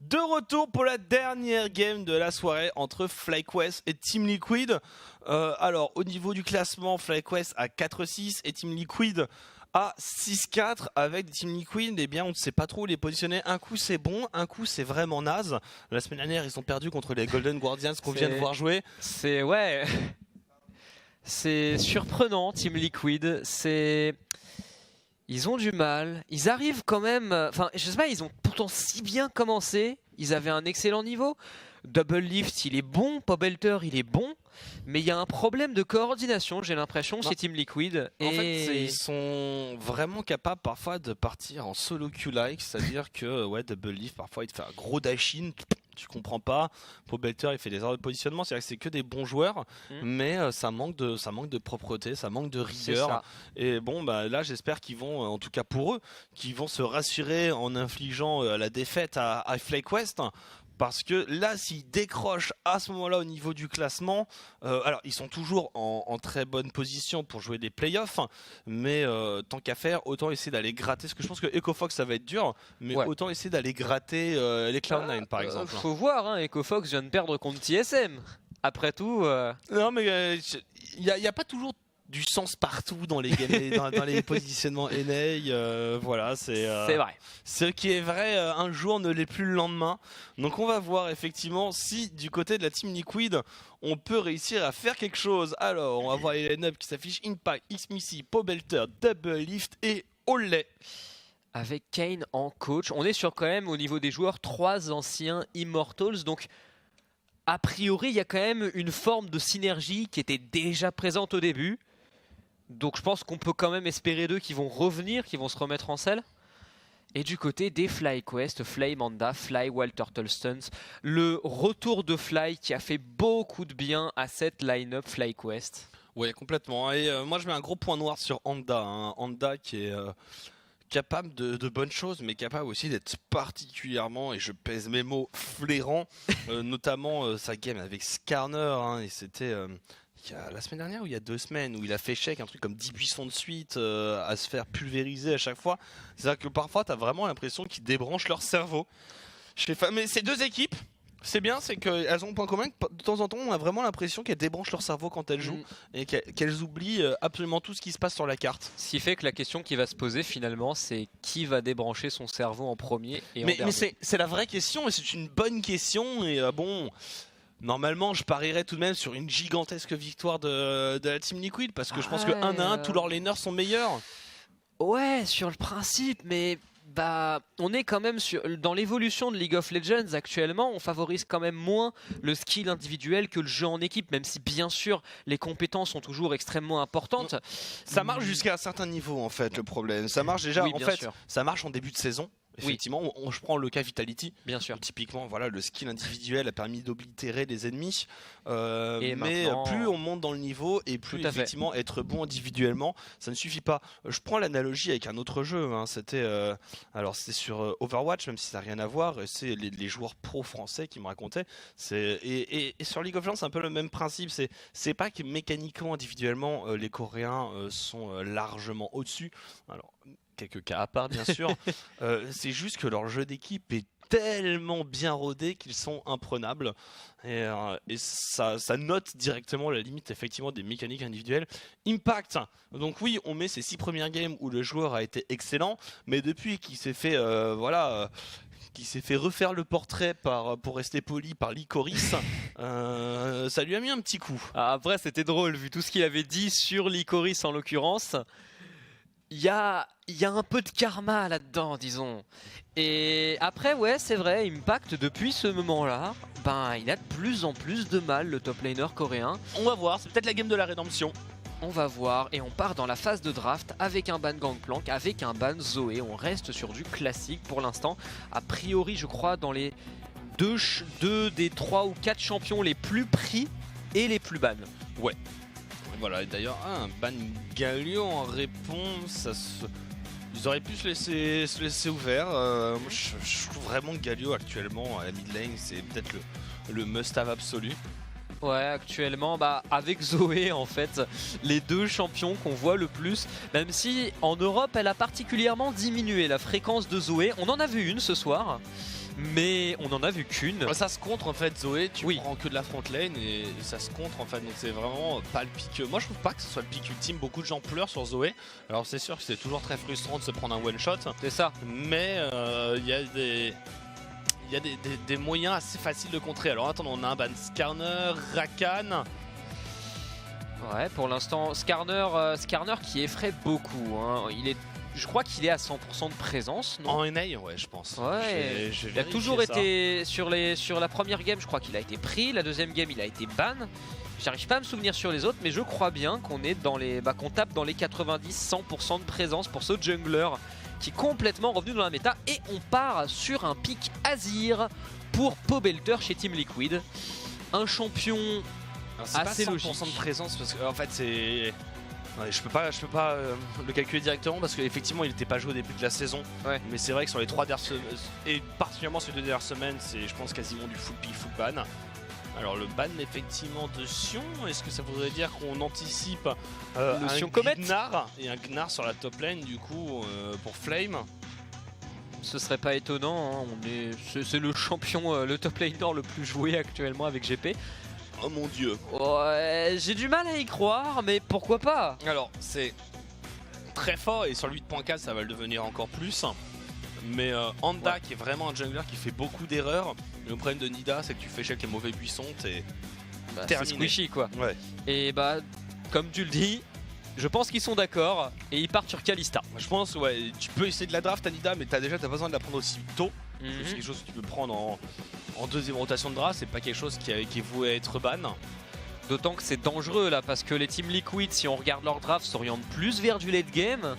De retour pour la dernière game de la soirée entre FlyQuest et Team Liquid. Alors au niveau du classement, FlyQuest à 4-6 et Team Liquid à 6-4. Avec Team Liquid, eh bien on ne sait pas trop où les positionner. Un coup c'est bon, un coup c'est vraiment naze. La semaine dernière ils ont perdu contre les Golden Guardians qu'on vient de voir jouer. C'est ouais, c'est surprenant Team Liquid. Ils ont du mal, ils arrivent quand même, enfin je sais pas, ils ont pourtant si bien commencé, ils avaient un excellent niveau. Double Lift il est bon, Pobelter il est bon, mais il y a un problème de coordination, j'ai l'impression, chez Team Liquid. En fait, ils sont vraiment capables parfois de partir en solo Q-like, c'est-à-dire que ouais, Double Lift parfois il te fait un gros dash-in, tu comprends pas. Pobelter il fait des erreurs de positionnement, c'est-à-dire que c'est que des bons joueurs, mais ça manque de propreté, ça manque de rigueur. Et bon bah là j'espère qu'ils vont, en tout cas pour eux, qu'ils vont se rassurer en infligeant la défaite à FlyQuest. Parce que là, s'ils décrochent à ce moment-là au niveau du classement, alors ils sont toujours en très bonne position pour jouer des playoffs, mais tant qu'à faire, autant essayer d'aller gratter. Parce que je pense que EcoFox ça va être dur, mais autant essayer d'aller gratter les Cloud9 par exemple. Faut voir, hein, EcoFox vient de perdre contre TSM. Après tout. Non, mais il n'y a pas toujours du sens partout dans les dans les positionnements NA, voilà, c'est vrai. Ce qui est vrai un jour ne l'est plus le lendemain. Donc on va voir effectivement si du côté de la Team Liquid on peut réussir à faire quelque chose. Alors on va voir les line-up qui s'affichent: Impact, Xmissy, Pobelter, Double Lift et Olay. Avec Kane en coach, on est sur quand même au niveau des joueurs 3 anciens Immortals, donc a priori il y a quand même une forme de synergie qui était déjà présente au début. Donc je pense qu'on peut quand même espérer d'eux qui vont revenir, qui vont se remettre en selle. Et du côté des FlyQuest, Fly Manda, Fly Wild Turtle Stunts, le retour de Fly qui a fait beaucoup de bien à cette line-up FlyQuest. Oui, complètement. Et moi je mets un gros point noir sur Anda. Anda qui est capable de bonnes choses, mais capable aussi d'être particulièrement, et je pèse mes mots, flairant. Notamment sa game avec Skarner, et c'était... la semaine dernière ou il y a 2 semaines où il a fait chèque un truc comme 10 buissons de suite à se faire pulvériser à chaque fois. C'est-à-dire que parfois tu as vraiment l'impression qu'ils débranchent leur cerveau. Mais ces deux équipes, c'est bien, c'est qu'elles ont un point commun que de temps en temps on a vraiment l'impression qu'elles débranchent leur cerveau quand elles jouent et qu'elles oublient absolument tout ce qui se passe sur la carte. Ce qui fait que la question qui va se poser finalement, c'est qui va débrancher son cerveau en premier et en dernier. Mais c'est la vraie question et c'est une bonne question et bon... Normalement, je parierais tout de même sur une gigantesque victoire de la Team Liquid parce que je pense que 1 à 1, tous leurs laners sont meilleurs. Ouais, sur le principe, mais on est quand même dans l'évolution de League of Legends actuellement, on favorise quand même moins le skill individuel que le jeu en équipe, même si bien sûr les compétences sont toujours extrêmement importantes. Ça marche jusqu'à un certain niveau en fait, le problème. Ça marche déjà, oui, en fait, ça marche en début de saison. Effectivement, je prends le cas Vitality. Bien sûr. Typiquement, voilà, le skill individuel a permis d'oblitérer les ennemis. Et mais plus on monte dans le niveau et plus effectivement être bon individuellement, ça ne suffit pas. Je prends l'analogie avec un autre jeu. C'était sur Overwatch, même si ça n'a rien à voir. C'est les joueurs pro français qui me racontaient. Et sur League of Legends, c'est un peu le même principe. C'est pas que mécaniquement, individuellement, les Coréens sont largement au-dessus. Alors, quelques cas à part bien sûr, c'est juste que leur jeu d'équipe est tellement bien rodé qu'ils sont imprenables et ça note directement la limite effectivement des mécaniques individuelles. Impact, donc oui on met ces 6 premières games où le joueur a été excellent, mais depuis qu'il s'est fait qui s'est fait refaire le portrait pour rester poli par Licorice, ça lui a mis un petit coup. Après c'était drôle vu tout ce qu'il avait dit sur Licorice en l'occurrence. Il y a un peu de karma là-dedans, disons. Et après, ouais, c'est vrai, Impact, depuis ce moment-là, il a de plus en plus de mal, le top laner coréen. On va voir, c'est peut-être la game de la rédemption. On va voir, et on part dans la phase de draft avec un ban Gangplank, avec un ban Zoé. On reste sur du classique pour l'instant. A priori, je crois, dans les deux des 3 ou 4 champions les plus pris et les plus bans. Ouais. Voilà, et d'ailleurs, un ban Galio en réponse, ils auraient pu se laisser ouvert. Moi, je trouve vraiment que Galio actuellement à la mid lane, c'est peut-être le must-have absolu. Ouais, actuellement, avec Zoé, en fait, les deux champions qu'on voit le plus, même si en Europe, elle a particulièrement diminué la fréquence de Zoé. On en a vu une ce soir, mais on en a vu qu'une. Ça se contre en fait, Zoé, tu prends que de la front lane et ça se contre en fait, donc c'est vraiment pas le pic. Moi je trouve pas que ce soit le pic ultime, beaucoup de gens pleurent sur Zoé. Alors c'est sûr que c'est toujours très frustrant de se prendre un one shot. C'est ça. Mais il y a des moyens assez faciles de contrer. Alors attends, on a un ban Skarner, Rakan. Ouais, pour l'instant, Skarner qui effraie beaucoup. Hein. Je crois qu'il est à 100% de présence, non? En NA, ouais, je pense. Ouais, il a toujours été sur la première game, je crois qu'il a été pris. La deuxième game, il a été ban. J'arrive pas à me souvenir sur les autres, mais je crois bien qu'on est dans les, qu'on tape dans les 90-100% de présence pour ce jungler qui est complètement revenu dans la méta. Et on part sur un pick Azir pour Pobelter chez Team Liquid. Un champion assez logique. 100% de présence parce que en fait c'est... Ouais, je peux pas le calculer directement parce qu'effectivement il n'était pas joué au début de la saison. Ouais. Mais c'est vrai que sur les 3 dernières semaines, et particulièrement sur les 2 dernières semaines, c'est je pense quasiment du full pick, full ban. Alors le ban effectivement de Sion, est-ce que ça voudrait dire qu'on anticipe un Gnar et un Gnar sur la top lane du coup pour Flame? Ce serait pas étonnant, hein. C'est le champion, le top laner le plus joué actuellement avec GP. Oh mon dieu. Ouais, j'ai du mal à y croire, mais pourquoi pas? Alors, c'est très fort et sur le 8.4, ça va le devenir encore plus. Mais Anda, qui est vraiment un jungler qui fait beaucoup d'erreurs. Le problème de Nida, c'est que tu fais échec les mauvais buissons, t'es terminé. C'est squishy quoi. Ouais. Et comme tu le dis, je pense qu'ils sont d'accord et ils partent sur Kalista. Je pense, ouais, tu peux essayer de la draft à Nida, mais t'as pas besoin de la prendre aussi tôt. C'est quelque chose que tu peux prendre en deuxième rotation de draft, c'est pas quelque chose qui est voué à être ban. D'autant que c'est dangereux là, parce que les Team Liquid, si on regarde leur draft, s'orientent plus vers du late game.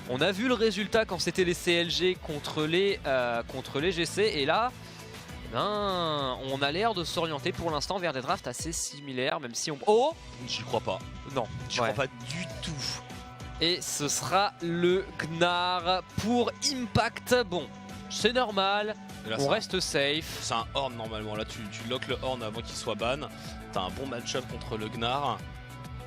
On a vu le résultat quand c'était les CLG contre les GC, et là, on a l'air de s'orienter pour l'instant vers des drafts assez similaires, même si on... Oh, j'y crois pas. Non, j'y crois pas du tout. Et ce sera le Gnar pour Impact. Bon, c'est normal, là, on reste safe. C'est un Horn normalement, là tu lock le Horn avant qu'il soit ban. T'as un bon match-up contre le Gnar.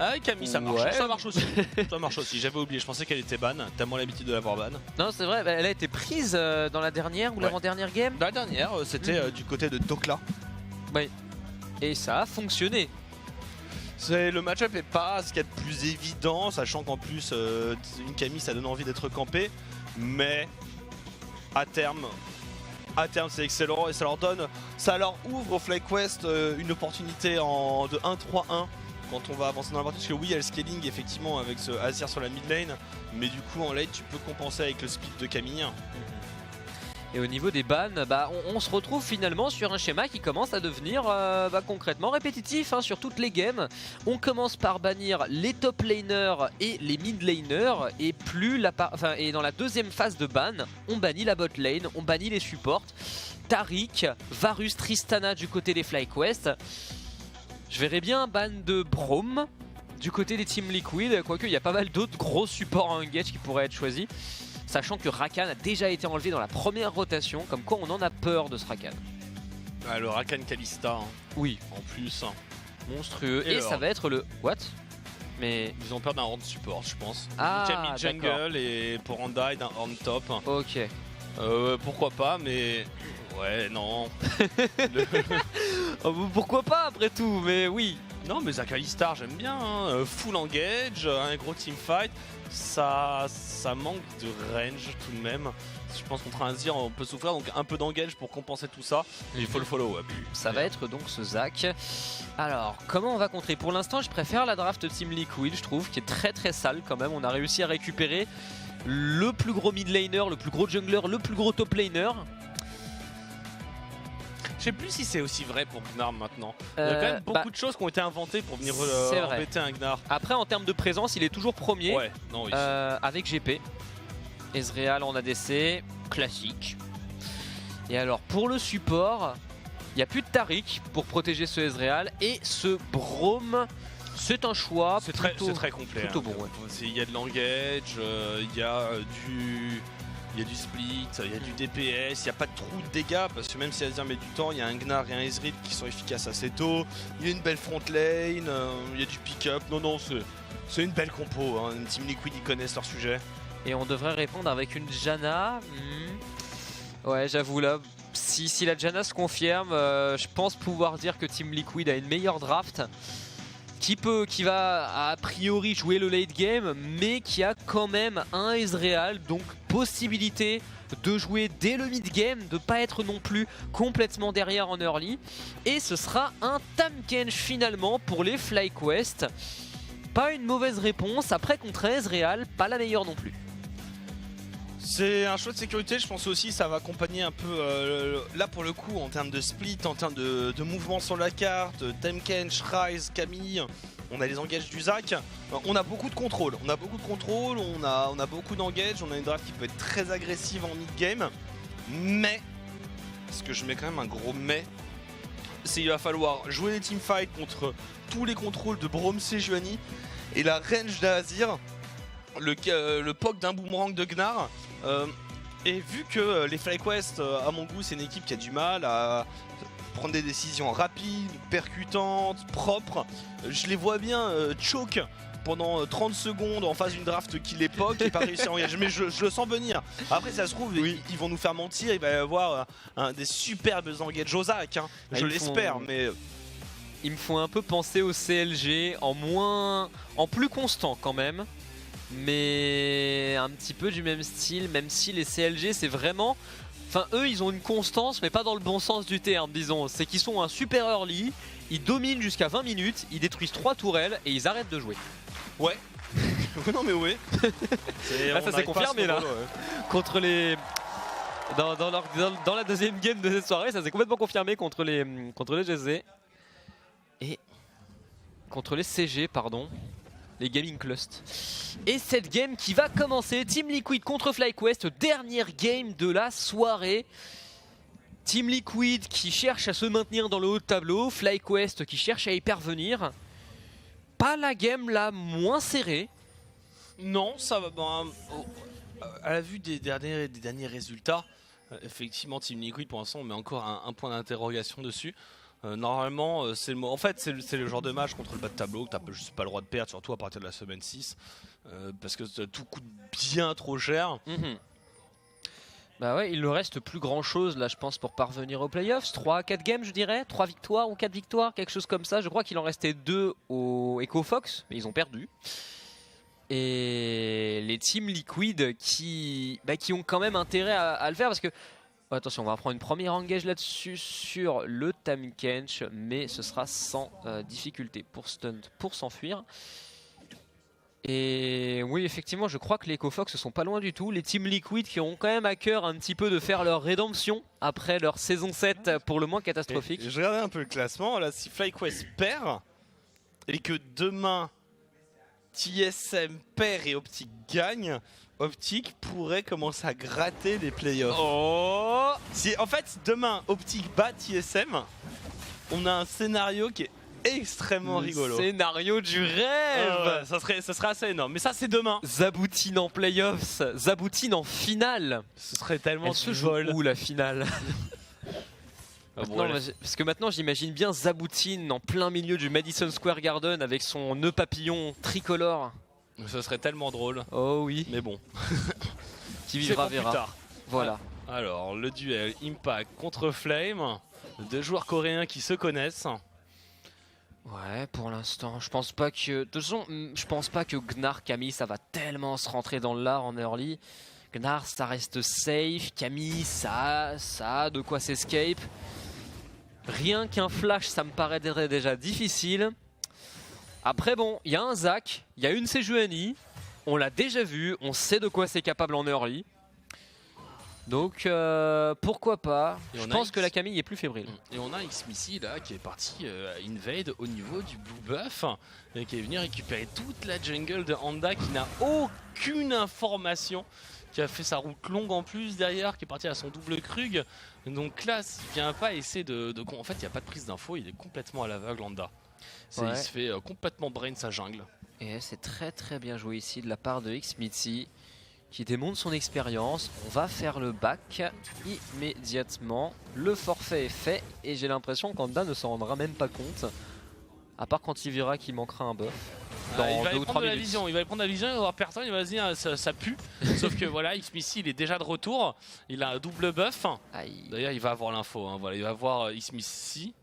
Ah Camille, ça marche, ça marche aussi. Ça marche aussi, j'avais oublié, je pensais qu'elle était ban. T'as moins l'habitude de l'avoir ban. Non c'est vrai, elle a été prise dans la dernière ou l'avant-dernière game. Dans la dernière, c'était du côté de Tokla. Oui, et ça a fonctionné. Le match-up est pas ce qu'il y a de plus évident, sachant qu'en plus une Camille ça donne envie d'être campé. Mais à terme c'est excellent et ça leur ouvre au FlyQuest une opportunité de 1-3-1 quand on va avancer dans la partie, parce que oui il y a le scaling effectivement avec ce Azir sur la mid lane, mais du coup en late tu peux compenser avec le speed de Camille. Et au niveau des bans, on se retrouve finalement sur un schéma qui commence à devenir concrètement répétitif sur toutes les games. On commence par bannir les top laners et les mid laners, et et dans la deuxième phase de ban, on bannit la bot lane, on bannit les supports. Taric, Varus, Tristana du côté des FlyQuest. Je verrais bien un ban de Braum du côté des Team Liquid, quoique il y a pas mal d'autres gros supports en engage qui pourraient être choisis. Sachant que Rakan a déjà été enlevé dans la première rotation, comme quoi on en a peur de ce Rakan. Ah, le Rakan Kalista, oui, en plus. Monstrueux. Et ça va être le... What? Mais... Ils ont peur d'un horn support, je pense. Ah, Camille jungle et pour Anda et d'un horn top. Ok. Pourquoi pas, mais... Ouais, non. Pourquoi pas après tout, mais oui. Non, mais Zakalistar, j'aime bien. Full engage, un gros teamfight. Ça manque de range tout de même. Je pense contre un Azir on peut souffrir, donc un peu d'engage pour compenser tout ça. Il faut le follow-up. Ça va être donc ce Zak. Alors, comment on va contrer? Pour l'instant, je préfère la draft Team Liquid, je trouve, qui est très très sale quand même. On a réussi à récupérer le plus gros mid laner, le plus gros jungler, le plus gros top laner. Je sais plus si c'est aussi vrai pour Gnar maintenant. Il y a quand même beaucoup de choses qui ont été inventées pour venir embêter un Gnar. Après, en termes de présence, il est toujours premier. Ouais, non, oui. Avec GP. Ezreal en ADC, classique. Et alors, pour le support, il n'y a plus de Taric pour protéger ce Ezreal. Et ce Braum, c'est un choix. C'est très complet. Plutôt bon, ouais. Il y a de l'engage, il y a Il y a du split, il y a du DPS, il n'y a pas de trou de dégâts parce que même si Azir met du temps, il y a un Gnar et un Ezreal qui sont efficaces assez tôt. Il y a une belle front lane, il y a du pick-up. Non, c'est une belle compo. Hein. Team Liquid, ils connaissent leur sujet. Et on devrait répondre avec une Janna. Ouais, j'avoue là, si la Janna se confirme, je pense pouvoir dire que Team Liquid a une meilleure draft. Qui va a priori jouer le late game, mais qui a quand même un Ezreal, donc possibilité de jouer dès le mid game, de pas être non plus complètement derrière en early. Et ce sera un Tahm Kench finalement pour les FlyQuest. Pas une mauvaise réponse, après contre Ezreal, pas la meilleure non plus. C'est un choix de sécurité, je pense aussi ça va accompagner un peu, là pour le coup en termes de split, en termes de mouvement sur la carte, Tahm Kench, Ryze, Camille, on a les engages du Zac, on a beaucoup de contrôle, on a beaucoup d'engage, on a une draft qui peut être très agressive en mid-game, mais, parce que je mets quand même un gros mais, c'est qu'il va falloir jouer les teamfights contre tous les contrôles de Braum Sejuani et la range d'Azir. Le poke d'un boomerang de Gnar. Et vu que les FlyQuest, à mon goût, c'est une équipe qui a du mal à prendre des décisions rapides, percutantes, propres, je les vois bien choke pendant 30 secondes en phase d'une draft qui les poke et pas réussir à engager. Mais je le sens venir. Après, ça se trouve, ils vont nous faire mentir. Il va y avoir des superbes engages au Zac. Hein. Je l'espère, mais. Ils me font un peu penser au CLG en plus constant quand même. Mais un petit peu du même style, même si les CLG c'est vraiment... Enfin eux ils ont une constance mais pas dans le bon sens du terme disons. C'est qu'ils sont un super early, ils dominent jusqu'à 20 minutes, ils détruisent 3 tourelles et ils arrêtent de jouer. Ouais. Non mais ouais. Là, ça s'est confirmé là. Ouais. Contre les... Dans la deuxième game de cette soirée ça s'est complètement confirmé contre les GZ. Et contre les CG pardon. Les Gaming Clust. Et cette game qui va commencer, Team Liquid contre FlyQuest, dernière game de la soirée. Team Liquid qui cherche à se maintenir dans le haut de tableau, FlyQuest qui cherche à y parvenir. Pas la game la moins serrée. Non, ça va. À la vue des derniers résultats, effectivement Team Liquid pour l'instant on met encore un point d'interrogation dessus. Normalement, c'est le genre de match contre le bas de tableau que tu n'as juste pas le droit de perdre, surtout à partir de la semaine 6, parce que tout coûte bien trop cher. Bah ouais, il ne reste plus grand chose là, je pense, pour parvenir aux playoffs. 3-4 games, je dirais, 3 victoires ou 4 victoires, quelque chose comme ça. Je crois qu'il en restait 2 au EcoFox, mais ils ont perdu. Et les Team Liquid qui ont quand même intérêt à le faire parce que. Attention, on va prendre une première engage là-dessus sur le Tahm Kench, mais ce sera sans difficulté pour stunt, pour s'enfuir. Et oui, effectivement, je crois que les EcoFox ne sont pas loin du tout. Les Team Liquid qui ont quand même à cœur un petit peu de faire leur rédemption après leur saison 7 pour le moins catastrophique. Et je regardais un peu le classement, là, si FlyQuest perd et que demain TSM perd et Optic gagne, Optic pourrait commencer à gratter des playoffs. Oh, si en fait demain Optic bat TSM, on a un scénario qui est extrêmement rigolo. Scénario du rêve. Ça serait assez énorme. Mais ça c'est demain. Zaboutine en playoffs, Zaboutine en finale. Ce serait tellement se joue où la finale? Maintenant, parce que maintenant j'imagine bien Zaboutine en plein milieu du Madison Square Garden avec son nœud papillon tricolore. Ce serait tellement drôle. Oh oui. Mais bon. Qui vivra verra. Tard. Voilà. Ouais. Alors le duel Impact contre Flame. 2 joueurs coréens qui se connaissent. Ouais, pour l'instant, je pense pas que... De toute façon, je pense pas que Gnar, Camille, ça va tellement se rentrer dans l'art en early. Gnar, ça reste safe. Camille, ça a de quoi s'escape. Rien qu'un flash, ça me paraîtrait déjà difficile. Après bon, il y a un Zac, il y a une Sejuani, on l'a déjà vu, on sait de quoi c'est capable en early. Donc pourquoi pas. Je pense que la Camille est plus fébrile. Et on a Xmissy là qui est parti invade au niveau du blue buff et qui est venu récupérer toute la jungle de Handa qui n'a aucune information, qui a fait sa route longue en plus derrière, qui est parti à son double Krug. Donc là, il vient pas essayer en fait, il n'y a pas de prise d'info, il est complètement à l'aveugle Handa. Ouais. Il se fait complètement brain sa jungle. Et c'est très très bien joué ici de la part de Xmissy. qui démontre son expérience. On va faire le back immédiatement. Le forfait est fait et j'ai l'impression qu'Anda ne s'en rendra même pas compte. À part quand il verra qu'il manquera un buff. Dans il va 2 ou 3 minutes. vision, il va prendre la vision, il va voir personne, il va se dire ça pue. Sauf que voilà, Xmissy il est déjà de retour, il a un double buff. D'ailleurs il va avoir l'info, hein, voilà, il va voir Xmissy.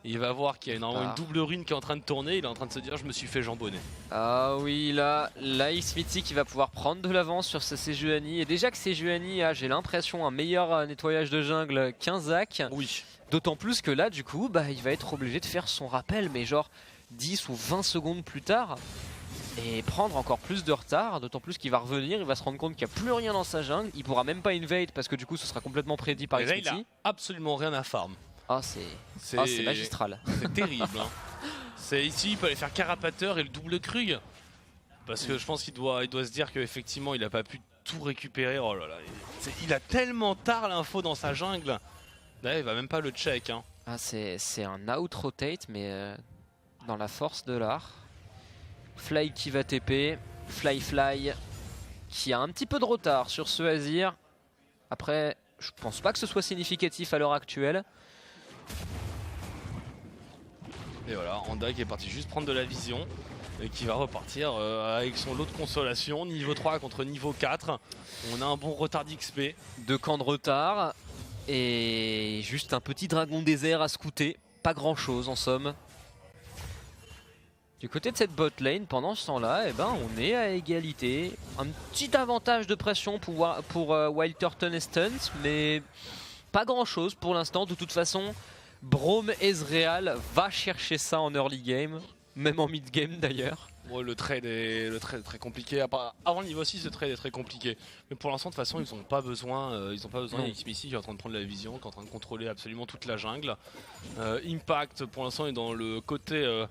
Il va voir qu'il y a une double rune qui est en train de tourner, il est en train de se dire je me suis fait jambonner. Ah oui, là Xmissy qui va pouvoir prendre de l'avance sur ce Sejuani. Et déjà que Sejuani a, j'ai l'impression, un meilleur nettoyage de jungle qu'un Zac. Oui. D'autant plus que là, du coup, bah, il va être obligé de faire son rappel, mais genre 10 ou 20 secondes plus tard. Et prendre encore plus de retard, d'autant plus qu'il va revenir, il va se rendre compte qu'il n'y a plus rien dans sa jungle. Il pourra même pas invade parce que du coup ce sera complètement prédit par Xmissy. Là, il a absolument rien à farm. Ah c'est magistral. C'est terrible. Hein. Ici il peut aller faire carapateur et le double Krug. Parce que je pense qu'il doit se dire qu'effectivement il n'a pas pu tout récupérer. Oh là là, il a tellement tard l'info dans sa jungle. Là il va même pas le check. Hein. Ah c'est un out rotate mais dans la force de l'art. Fly qui va TP, Fly qui a un petit peu de retard sur ce Azir. Après je pense pas que ce soit significatif à l'heure actuelle. Et voilà, Anda qui est parti juste prendre de la vision et qui va repartir avec son lot de consolation, niveau 3 contre niveau 4. On a un bon retard d'XP. 2 camps de retard et juste un petit dragon désert à scouter. Pas grand chose en somme. Du côté de cette bot lane, pendant ce temps-là, eh ben, on est à égalité. Un petit avantage de pression pour Wild Turtle et Stunt, mais pas grand chose pour l'instant. De toute façon, Braum Ezreal va chercher ça en early game, même en mid game d'ailleurs. Ouais, le trade est très compliqué. Avant le niveau 6, le trade est très compliqué. Mais pour l'instant, de toute façon, ils n'ont pas besoin. Il y a Xmissy qui est en train de prendre la vision, qui est en train de contrôler absolument toute la jungle. Impact, pour l'instant, est dans le côté.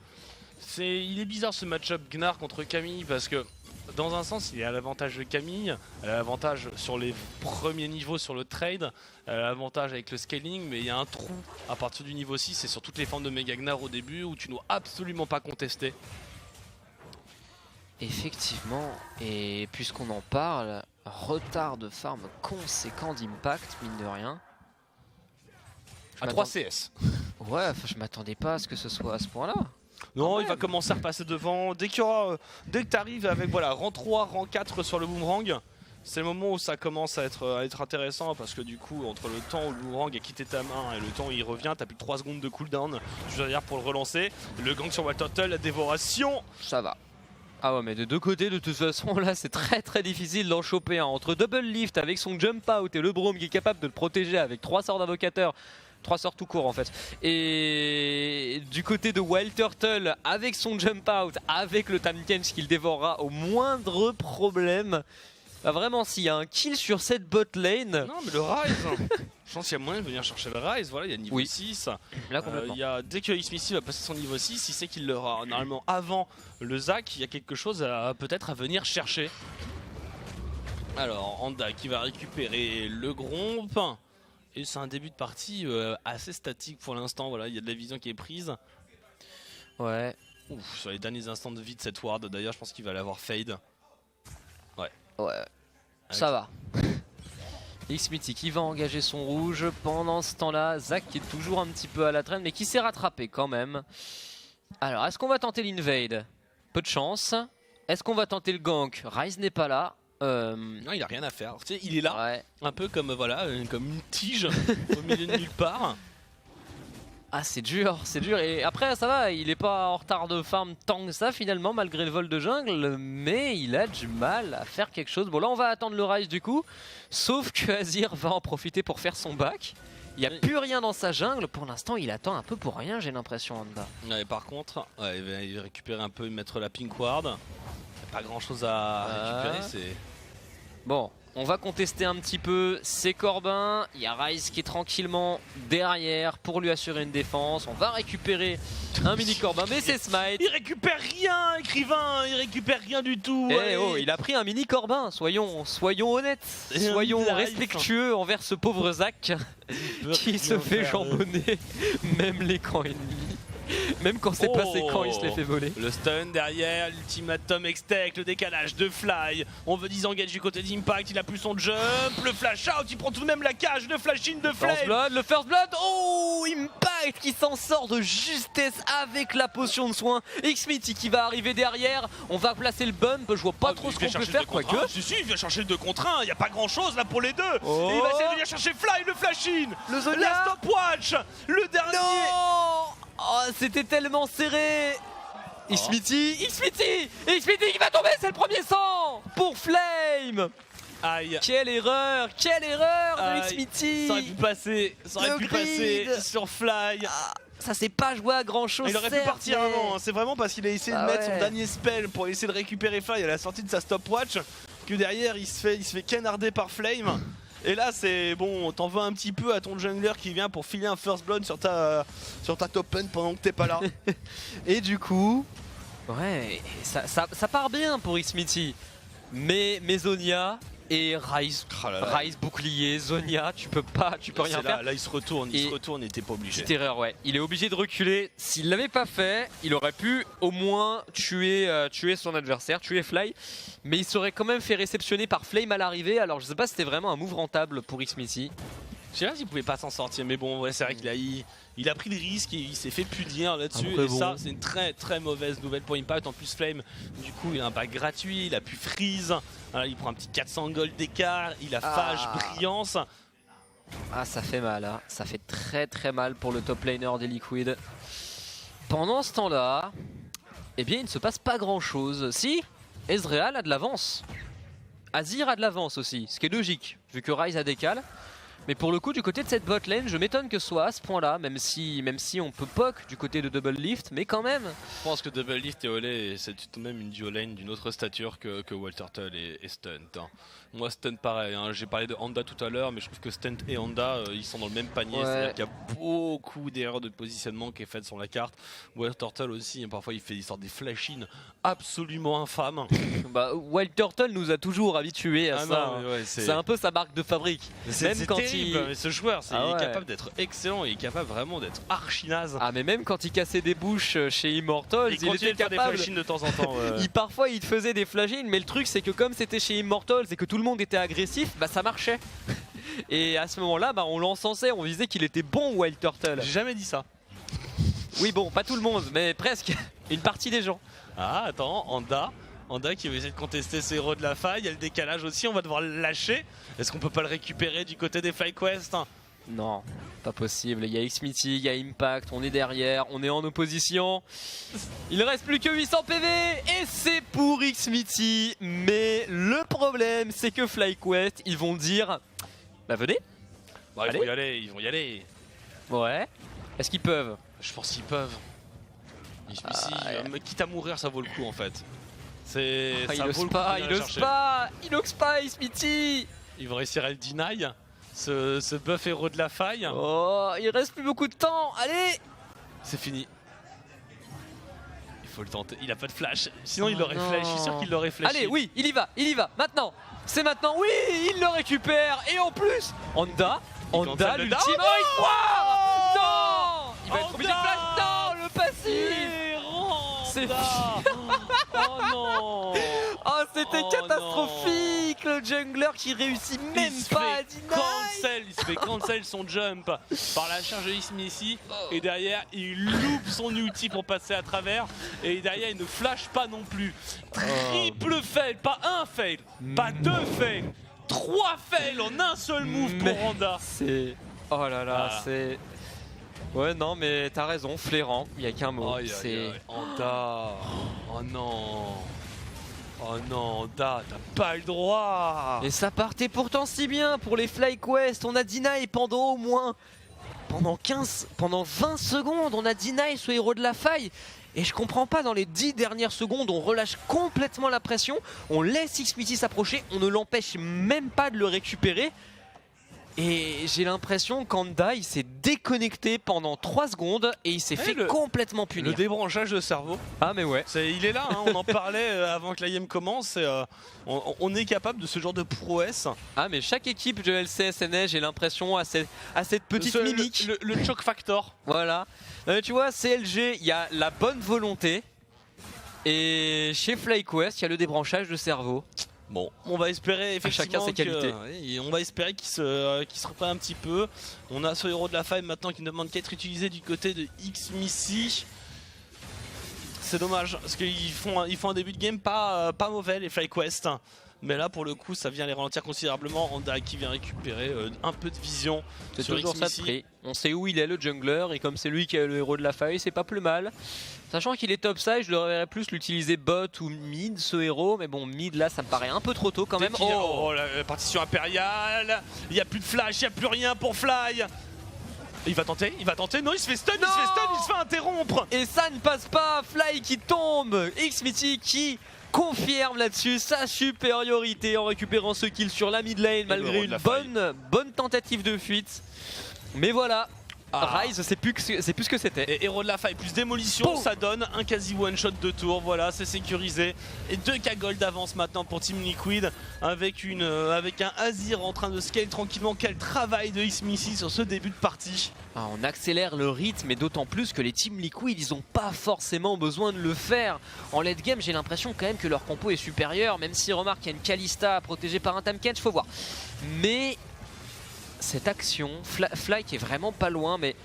Il est bizarre ce match-up Gnar contre Camille parce que dans un sens il a l'avantage de Camille, elle a l'avantage sur les premiers niveaux sur le trade, elle a l'avantage avec le scaling, mais il y a un trou à partir du niveau 6 et sur toutes les formes de Mega Gnar au début où tu n'as absolument pas contesté. Effectivement, et puisqu'on en parle, retard de farm conséquent d'Impact, mine de rien. À 3 CS. Ouais, je m'attendais pas à ce que ce soit à ce point-là. Non, il va commencer à repasser devant. Dès que tu arrives avec rang 3, rang 4 sur le boomerang, c'est le moment où ça commence à être intéressant parce que du coup, entre le temps où le boomerang a quitté ta main et le temps où il revient, t'as plus que 3 secondes de cooldown. Je veux dire pour le relancer. Le gang sur Wild Turtle, la dévoration. Ça va. Ah ouais, mais de deux côtés, de toute façon, là, c'est très difficile d'en choper un. Entre Double Lift avec son jump out et le Braum qui est capable de le protéger avec 3 sorts d'invocateur. 3 sorts tout court en fait. Et du côté de Wild Turtle avec son jump out, avec le Tankens qu'il dévorera au moindre problème. Bah vraiment s'il y a un kill sur cette bot lane. Non mais le Rise. Je pense qu'il y a moyen de venir chercher le Rise. Voilà, il y a le niveau 6. Là complètement. Dès que Xmissy va passer son niveau 6, il sait qu'il l'aura normalement avant le Zac. Il y a quelque chose peut-être à venir chercher. Alors Anda qui va récupérer le Gromp. Et c'est un début de partie assez statique pour l'instant, voilà, il y a de la vision qui est prise. Ouais. Ouf, sur les derniers instants de vie de cette ward, d'ailleurs je pense qu'il va l'avoir fade. Ouais. Ouais. Ça va. Xmissy qui va engager son rouge. Pendant ce temps-là, Zac qui est toujours un petit peu à la traîne, mais qui s'est rattrapé quand même. Alors, est-ce qu'on va tenter l'invade? Peu de chance. Est-ce qu'on va tenter le gank? Ryze n'est pas là. Non, il a rien à faire. Tu sais, il est là, ouais. Un peu comme comme une tige au milieu de nulle part. Ah, c'est dur, c'est dur. Et après, ça va, il est pas en retard de farm tant que ça finalement, malgré le vol de jungle, mais il a du mal à faire quelque chose. Bon, là, on va attendre le Rise du coup, sauf que Azir va en profiter pour faire son back. Il n'y a plus rien dans sa jungle. Pour l'instant, il attend un peu pour rien, j'ai l'impression, Anda. Ouais, par contre, il va récupérer un peu, mettre la pink ward. Pas grand chose à récupérer, c'est... Bon, on va contester un petit peu, c'est Corbin, il y a Ryze qui est tranquillement derrière pour lui assurer une défense, on va récupérer un mini Corbin, mais c'est Smite. Il récupère rien, écrivain, il récupère rien du tout. Eh oh, il a pris un mini Corbin, soyons honnêtes, soyons respectueux envers ce pauvre Zac qui se fait jambonner même l'écran ennemi. Même quand c'est passé quand il se les fait voler. Le stun derrière, l'ultimatum extec, le décalage de Fly. On veut disengage du côté d'Impact, il a plus son jump. Le flash out, il prend tout de même la cage, le flash in de Flame. Le first blood, oh Impact qui s'en sort de justesse avec la potion de soin. Xmity qui va arriver derrière, on va placer le bump, je vois pas trop ce qu'on peut faire, quoique. Si, il vient chercher le 2 contre 1, il n'y a pas grand chose là pour les deux. Oh. Et il va essayer de venir chercher Fly, le flash in, le Zonia, la stopwatch, le dernier. Non, oh, c'était tellement serré. Xmity qui va tomber, c'est le premier sang pour Flame. Aïe. Quelle erreur de Xmity. Ça aurait pu passer sur Fly. Ça s'est pas joué à grand chose. Il aurait pu partir avant, hein. C'est vraiment parce qu'il a essayé de mettre son dernier spell pour essayer de récupérer Fly à la sortie de sa stopwatch que derrière il se fait canarder par Flame. Et là c'est bon, t'en veux un petit peu à ton jungler qui vient pour filer un first blood sur ta top end pendant que t'es pas là. Et du coup... Ouais, ça part bien pour Xmity. Mais Zonia et Ryze, Ryze bouclier, Zonia, tu peux rien faire. Là il se retourne et t'es pas obligé. Petite erreur, ouais. Il est obligé de reculer. S'il l'avait pas fait, il aurait pu au moins tuer son adversaire, tuer Fly. Mais il serait quand même fait réceptionner par Flame à l'arrivée. Alors je sais pas si c'était vraiment un move rentable pour Xmity. Je sais pas s'il pouvait pas s'en sortir, mais bon, ouais, c'est vrai qu'il a pris le risque et il s'est fait punir là-dessus. Après, et ça, c'est une très très mauvaise nouvelle pour Impact. En plus, Flame, du coup, il a un pack gratuit, il a pu freeze. Alors, il prend un petit 400 gold d'écart, il a phage, brillance. Ah, ça fait mal, hein. Ça fait très très mal pour le top laner des Liquid. Pendant ce temps-là, eh bien, il ne se passe pas grand-chose. Si, Ezreal a de l'avance. Azir a de l'avance aussi, ce qui est logique, vu que Ryze a décale. Mais pour le coup, du côté de cette bot lane, je m'étonne que ce soit à ce point-là, même si on peut poke du côté de Double Lift, mais quand même. Je pense que Double Lift et Olé, c'est tout de même une duo lane d'une autre stature que Wild Turtle et Stunt. Hein. Moi, Stunt pareil, hein. J'ai parlé de Honda tout à l'heure, mais je trouve que Stunt et Honda, ils sont dans le même panier. Ouais. C'est-à-dire qu'il y a beaucoup d'erreurs de positionnement qui est faite sur la carte. Wild Turtle aussi, hein, parfois il fait des flash-in absolument infâmes. Bah, Wild Turtle nous a toujours habitués à ça. Non, ouais, c'est un peu sa marque de fabrique. Même quand mais ce joueur, il est capable d'être excellent, il est capable vraiment d'être archi naze. Ah, mais même quand il cassait des bouches chez Immortals, il était capable de faire des flash-in de temps en temps. Parfois il te faisait des flash-in, mais le truc c'est que comme c'était chez Immortals et que tout le monde était agressif, bah ça marchait. Et à ce moment-là, bah, on l'encensait, on disait qu'il était bon Wild Turtle. J'ai jamais dit ça. Oui bon, pas tout le monde, mais presque une partie des gens. Ah attends, Honda qui va essayer de contester ses héros de la faille, il y a le décalage aussi, on va devoir le lâcher. Est-ce qu'on peut pas le récupérer du côté des FlyQuest? Non, pas possible, il y a Xmity, il y a Impact, on est derrière, on est en opposition. Il reste plus que 800 PV et c'est pour Xmity. Mais le problème c'est que FlyQuest, ils vont dire, bah venez. Bah, ils vont y aller. Ouais, est-ce qu'ils peuvent? Je pense qu'ils peuvent. Quitte à mourir, ça vaut le coup en fait. Il ose pas, Xmity. Ils vont réussir à le deny, ce buff héros de la faille. Oh, il reste plus beaucoup de temps, allez. C'est fini. Il faut le tenter, il a pas de flash, sinon il l'aurait flash, je suis sûr qu'il l'aurait flashé. Allez, oui, il y va, maintenant. C'est maintenant, oui, il le récupère. Et en plus, Honda l'ultime. Oh, non, il va être obligé de flash, non, le passif. C'est oh non. Oh, c'était catastrophique, le jungler qui réussit même pas à deny. Il se fait cancel son jump par la charge de Xmity et derrière il loupe son ulti pour passer à travers et derrière il ne flash pas non plus. Triple fail, pas un fail, pas deux fails, 3 fails en un seul move pour Honda. C'est... Oh là là, c'est... Ouais, non, mais t'as raison, flairant, il n'y a qu'un mot. C'est Honda. Oh non. Oh non, Honda, t'as pas le droit. Et ça partait pourtant si bien pour les FlyQuest. On a deny pendant au moins... Pendant 20 secondes, on a deny ce héros de la faille. Et je comprends pas, dans les 10 dernières secondes, on relâche complètement la pression. On laisse Xmity s'approcher, on ne l'empêche même pas de le récupérer. Et j'ai l'impression qu'Anda il s'est déconnecté pendant 3 secondes et il s'est fait complètement punir. Le débranchage de cerveau. Ah mais ouais. Il est là, hein, on en parlait avant que la game commence. On est capable de ce genre de prouesse. Ah mais chaque équipe de LCS j'ai l'impression à cette petite mimique. Le choc factor. Voilà. Tu vois, CLG, il y a la bonne volonté. Et chez FlyQuest, il y a le débranchage de cerveau. Bon, on va espérer effectivement chacun ses qualités. On va espérer qu'il se reprenne un petit peu. On a ce héros de la faille maintenant qui ne demande qu'à être utilisé du côté de Xmissy. C'est dommage parce qu'ils font un début de game pas mauvais les FlyQuest. Mais là pour le coup ça vient les ralentir considérablement. Anda qui vient récupérer un peu de vision. C'est toujours ça de prix. On sait où il est le jungler et comme c'est lui qui est le héros de la faille, c'est pas plus mal. Sachant qu'il est top side, je le verrais plus l'utiliser bot ou mid ce héros. Mais bon, mid là ça me paraît un peu trop tôt quand même. Oh la partition impériale. Il n'y a plus de flash, il n'y a plus rien pour Fly. Il va tenter, non il se fait stun, il se fait interrompre. Et ça ne passe pas, Fly qui tombe. Xmissy qui confirme là-dessus sa supériorité en récupérant ce kill sur la mid lane malgré une bonne tentative de fuite. Mais voilà, Ryze c'est plus ce que c'était. Et héros de la faille plus démolition, ça donne un quasi one shot de tour, voilà c'est sécurisé. Et 2k gold d'avance maintenant pour Team Liquid avec un Azir en train de scale tranquillement. Quel travail de Xmissy sur ce début de partie. On accélère le rythme et d'autant plus que les Team Liquid ils ont pas forcément besoin de le faire. En late game j'ai l'impression quand même que leur compo est supérieur, même si remarque qu'il y a une Kalista protégée par un Tahm-Kench, faut voir. Mais cette action, Fly qui est vraiment pas loin, mais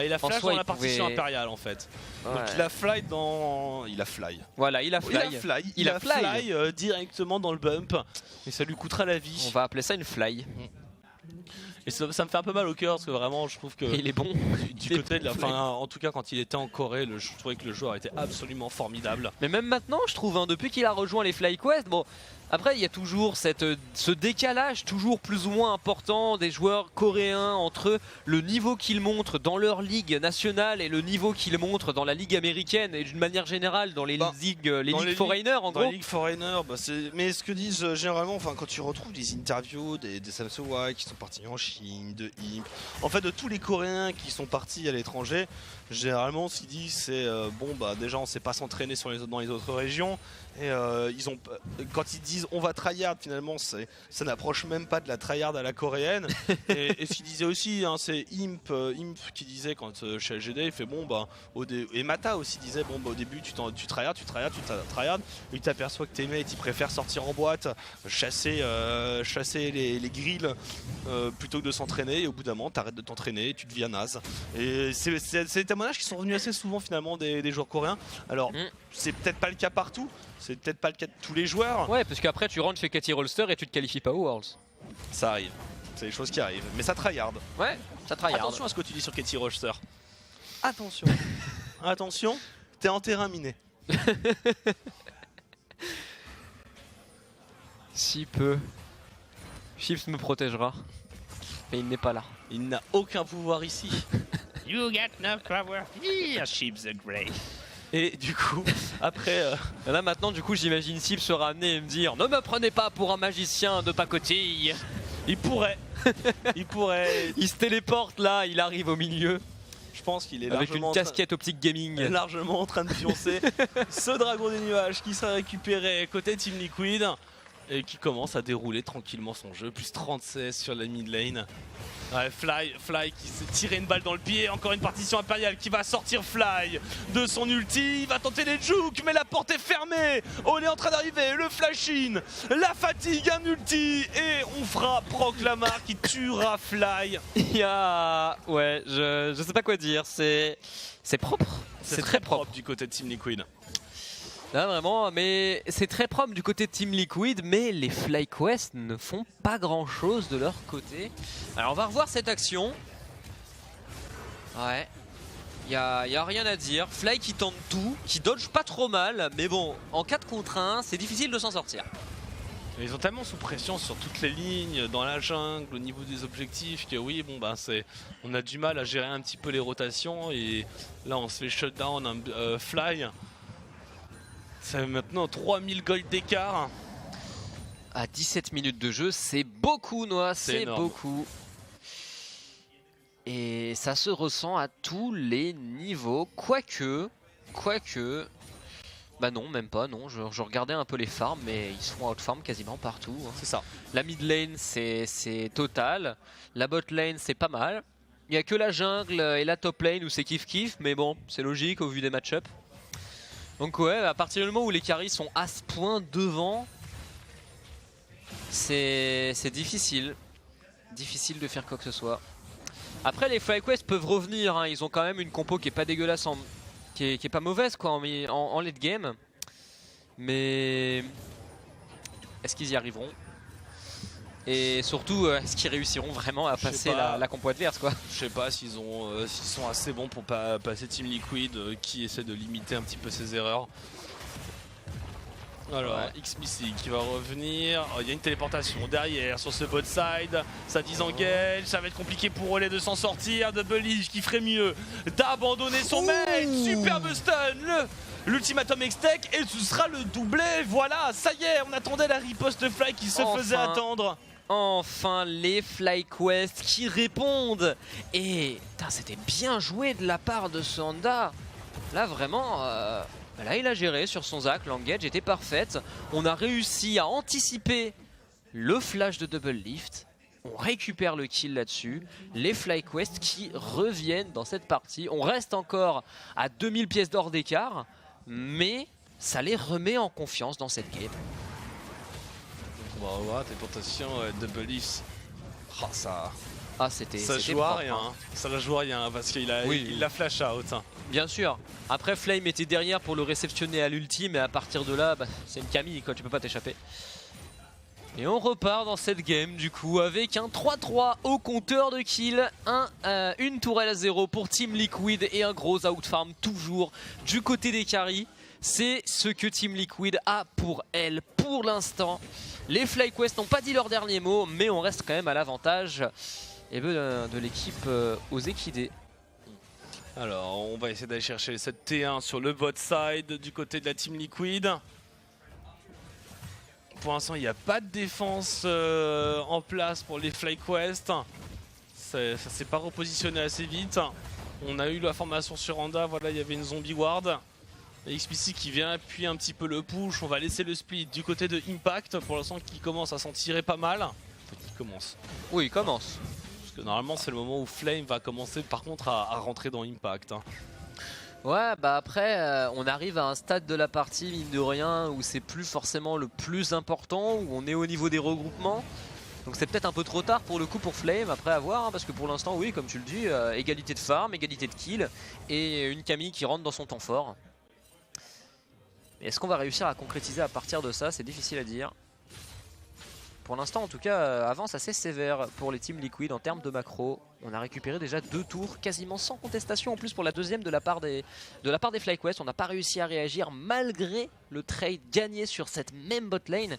il a flash dans la partition impériale en fait. Ouais. Donc il a fly dans... Il a fly. Voilà, il a fly directement dans le bump. Et ça lui coûtera la vie. On va appeler ça une fly. Et ça me fait un peu mal au cœur parce que vraiment je trouve que... Il est bon. Du côté de la fin, en tout cas quand il était en Corée, je trouvais que le joueur était absolument formidable. Mais même maintenant je trouve, hein, depuis qu'il a rejoint les FlyQuest, bon... Après il y a toujours ce décalage toujours plus ou moins important des joueurs coréens entre le niveau qu'ils montrent dans leur ligue nationale et le niveau qu'ils montrent dans la ligue américaine et d'une manière générale dans les ligues foreigners en gros. Dans les ligues foreigners, mais ce que disent généralement, quand tu retrouves des interviews des Samsung qui sont partis en Chine, de Imp, en fait de tous les Coréens qui sont partis à l'étranger, généralement ce qu'ils disent c'est déjà on sait pas s'entraîner dans les autres régions. Et quand ils disent on va tryhard, finalement ça n'approche même pas de la tryhard à la coréenne. et ce qu'il disait aussi, hein, c'est Imp qui disait quand chez LGD, il fait et Mata aussi disait au début tu tryhard, et tu t'aperçois que tes mates ils préfèrent sortir en boîte, chasser les grilles plutôt que de s'entraîner, et au bout d'un moment t'arrêtes de t'entraîner et tu deviens naze. Et c'est des témoignages qui sont revenus assez souvent finalement des joueurs coréens. Alors c'est peut-être pas le cas partout. C'est peut-être pas le cas de tous les joueurs. Ouais, parce qu'après tu rentres chez Katy Rolster et tu te qualifies pas aux Worlds. Ça arrive, c'est des choses qui arrivent, mais ça tryhard. Ouais, ça tryhard. Attention à ce que tu dis sur Katy Rolster. Attention. Attention, t'es en terrain miné. Si peu. Chips me protégera. Mais il n'est pas là. Il n'a aucun pouvoir ici. You get no power here, Chips the Grey. Et du coup, après... Là maintenant, du coup, j'imagine Sip se ramener et me dire « Ne me prenez pas pour un magicien de pacotille !» Il pourrait. Il pourrait. Il se téléporte là, il arrive au milieu. Je pense qu'il est avec une casquette optique gaming. Largement en train de pioncer ce dragon des nuages qui sera récupéré côté Team Liquid. Et qui commence à dérouler tranquillement son jeu. Plus 30 CS sur la mid lane. Ouais, Fly qui s'est tiré une balle dans le pied. Encore une partition impériale qui va sortir Fly de son ulti. Il va tenter les jukes, mais la porte est fermée. On est en train d'arriver, le flash-in, la fatigue, un ulti. Et on fera Proclamar qui tuera Fly. Il y a... Ouais, je sais pas quoi dire. C'est propre. C'est très propre du côté de Team Liquid. Là vraiment, mais c'est très propre du côté de Team Liquid, mais les FlyQuest ne font pas grand chose de leur côté. Alors on va revoir cette action. Ouais, y a rien à dire. Fly qui tente tout, qui dodge pas trop mal, mais bon, en 4 contre 1, c'est difficile de s'en sortir. Ils sont tellement sous pression sur toutes les lignes, dans la jungle, au niveau des objectifs, que oui, on a du mal à gérer un petit peu les rotations, et là on se fait shutdown Fly. C'est maintenant 3000 gold d'écart. À 17 minutes de jeu, c'est beaucoup, Noah, c'est beaucoup. Et ça se ressent à tous les niveaux, quoique... Bah non, même pas, non. Je regardais un peu les farms, mais ils sont outfarm quasiment partout. Hein. C'est ça. La mid lane, c'est total. La bot lane, c'est pas mal. Il n'y a que la jungle et la top lane où c'est kiff-kiff, mais bon, c'est logique au vu des match-up. Donc ouais, à partir du moment où les carries sont à ce point devant, c'est difficile. Difficile de faire quoi que ce soit. Après, les FlyQuest peuvent revenir, hein. Ils ont quand même une compo qui est pas dégueulasse, qui est pas mauvaise quoi, en late game. Mais est-ce qu'ils y arriveront? Et surtout, est-ce qu'ils réussiront vraiment à passer la compo adverse quoi? Je sais pas s'ils sont assez bons pour passer Team Liquid qui essaie de limiter un petit peu ses erreurs. Alors, ouais. XMissy qui va revenir. Il y a une téléportation derrière sur ce bot side. Ça disengage. Ça va être compliqué pour Olé de s'en sortir. Double Leaf qui ferait mieux d'abandonner son mate. Superbe stun. L'ultimatum X-Tech. Et ce sera le doublé. Voilà, ça y est. On attendait la riposte Fly qui se faisait attendre. Enfin, les FlyQuest qui répondent. Et c'était bien joué de la part de Sanda. Là, vraiment... Là, il a géré sur son Zac, l'engage était parfaite. On a réussi à anticiper le flash de Double Lift. On récupère le kill là-dessus. Les FlyQuest qui reviennent dans cette partie. On reste encore à 2000 pièces d'or d'écart, mais ça les remet en confiance dans cette game. On va revoir téléportation Double Lift. Oh, ça joue à rien. Hein. Ça la joue à rien parce qu'il a flash out. Hein. Bien sûr. Après, Flame était derrière pour le réceptionner à l'ulti, mais à partir de là, c'est une Camille, quoi, tu peux pas t'échapper. Et on repart dans cette game du coup avec un 3-3 au compteur de kill, une tourelle à 0 pour Team Liquid et un gros outfarm toujours du côté des carries. C'est ce que Team Liquid a pour elle pour l'instant. Les FlyQuest n'ont pas dit leur dernier mot, mais on reste quand même à l'avantage de l'équipe aux équidés. Alors on va essayer d'aller chercher cette T1 sur le bot side du côté de la Team Liquid. Pour l'instant il n'y a pas de défense en place pour les FlyQuest. Ça s'est pas repositionné assez vite. On a eu la formation sur Anda, voilà il y avait une zombie ward. Et XPC qui vient appuyer un petit peu le push, on va laisser le split du côté de Impact pour l'instant qui commence à s'en tirer pas mal. Il commence. Oui, il commence. Parce que normalement c'est le moment où Flame va commencer par contre à rentrer dans Impact. Hein. Ouais, après on arrive à un stade de la partie mine de rien où c'est plus forcément le plus important, où on est au niveau des regroupements. Donc c'est peut-être un peu trop tard pour le coup pour Flame, après à voir, hein, parce que pour l'instant oui comme tu le dis, égalité de farm, égalité de kill et une Camille qui rentre dans son temps fort. Est-ce qu'on va réussir à concrétiser à partir de ça? C'est difficile à dire. Pour l'instant en tout cas avance assez sévère pour les teams Liquid en termes de macro. On a récupéré déjà 2 tours quasiment sans contestation en plus pour la deuxième de la part des FlyQuest. On n'a pas réussi à réagir malgré le trade gagné sur cette même bot lane.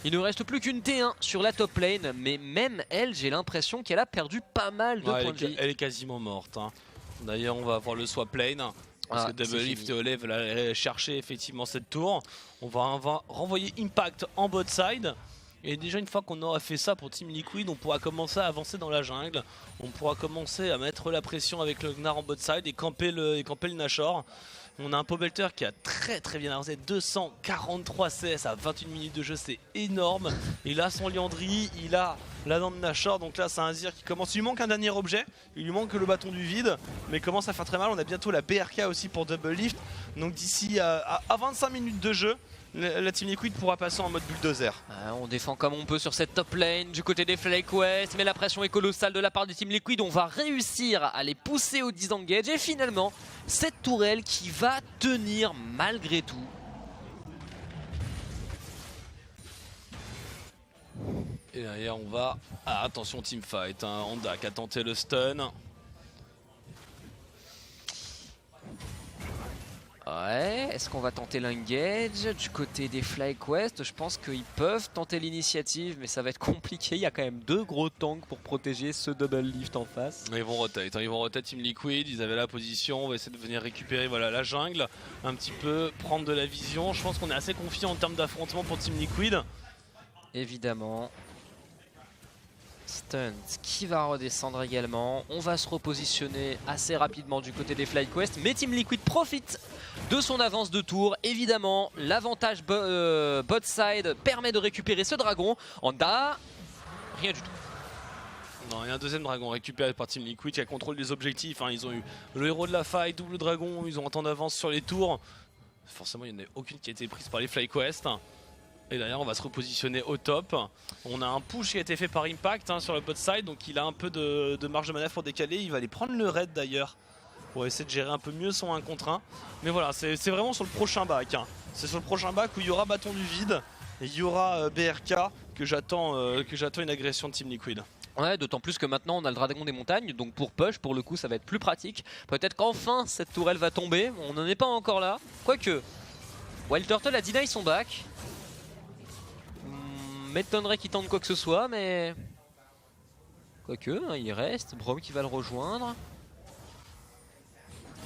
Il ne reste plus qu'une T1 sur la top lane, mais même elle j'ai l'impression qu'elle a perdu pas mal de points de vie. Elle est quasiment morte. Hein. D'ailleurs on va avoir le swap lane. Parce que Double Lift et Olé veulent aller chercher effectivement cette tour. On va renvoyer Impact en bot side. Et déjà une fois qu'on aura fait ça pour Team Liquid, on pourra commencer à avancer dans la jungle. On pourra commencer à mettre la pression avec le Gnar en bot side et camper le Nashor. On a un Pobelter qui a très bien avancé, 243 CS à 21 minutes de jeu, c'est énorme. Il a son Liandry, il a la dent de Nashor, donc là c'est un Zir qui commence. Il lui manque un dernier objet, il lui manque le bâton du vide, mais il commence à faire très mal. On a bientôt la BRK aussi pour Double Lift, donc d'ici à 25 minutes de jeu, la Team Liquid pourra passer en mode bulldozer. On défend comme on peut sur cette top lane du côté des FlyQuest, mais la pression est colossale de la part du Team Liquid. On va réussir à les pousser au disengage et finalement cette tourelle qui va tenir malgré tout. Et derrière on va... Ah, attention teamfight, hein. Honda qui a tenté le stun. Ouais, est-ce qu'on va tenter l'engage du côté des FlyQuest? Je pense qu'ils peuvent tenter l'initiative, mais ça va être compliqué. Il y a quand même 2 gros tanks pour protéger ce Double Lift en face. Ils vont rotate, hein. Ils vont rotate Team Liquid, ils avaient la position. On va essayer de venir récupérer voilà, la jungle, un petit peu prendre de la vision. Je pense qu'on est assez confiant en termes d'affrontement pour Team Liquid. Évidemment. Stunt qui va redescendre également. On va se repositionner assez rapidement du côté des FlyQuest. Mais Team Liquid profite de son avance de tour. Évidemment, l'avantage bot side permet de récupérer ce dragon. Honda, rien du tout. Non, il y a un deuxième dragon récupéré par Team Liquid qui a contrôle des objectifs. Hein. Ils ont eu le héros de la faille, double dragon, ils ont un temps d'avance sur les tours. Forcément, il n'y en a aucune qui a été prise par les FlyQuest. Et d'ailleurs, on va se repositionner au top. On a un push qui a été fait par Impact sur le bot side, donc il a un peu de marge de manœuvre pour décaler. Il va aller prendre le raid d'ailleurs pour essayer de gérer un peu mieux son 1 contre 1. Mais voilà, c'est vraiment sur le prochain bac. Hein. C'est sur le prochain bac où il y aura bâton du vide et il y aura BRK que j'attends une agression de Team Liquid. Ouais, d'autant plus que maintenant on a le dragon des montagnes, donc pour push, pour le coup ça va être plus pratique. Peut-être qu'enfin cette tourelle va tomber, on n'en est pas encore là. Quoique, Wild Turtle a deny son back. M'étonnerait qu'il tente quoi que ce soit, mais... Quoique, hein, il reste, Braum qui va le rejoindre.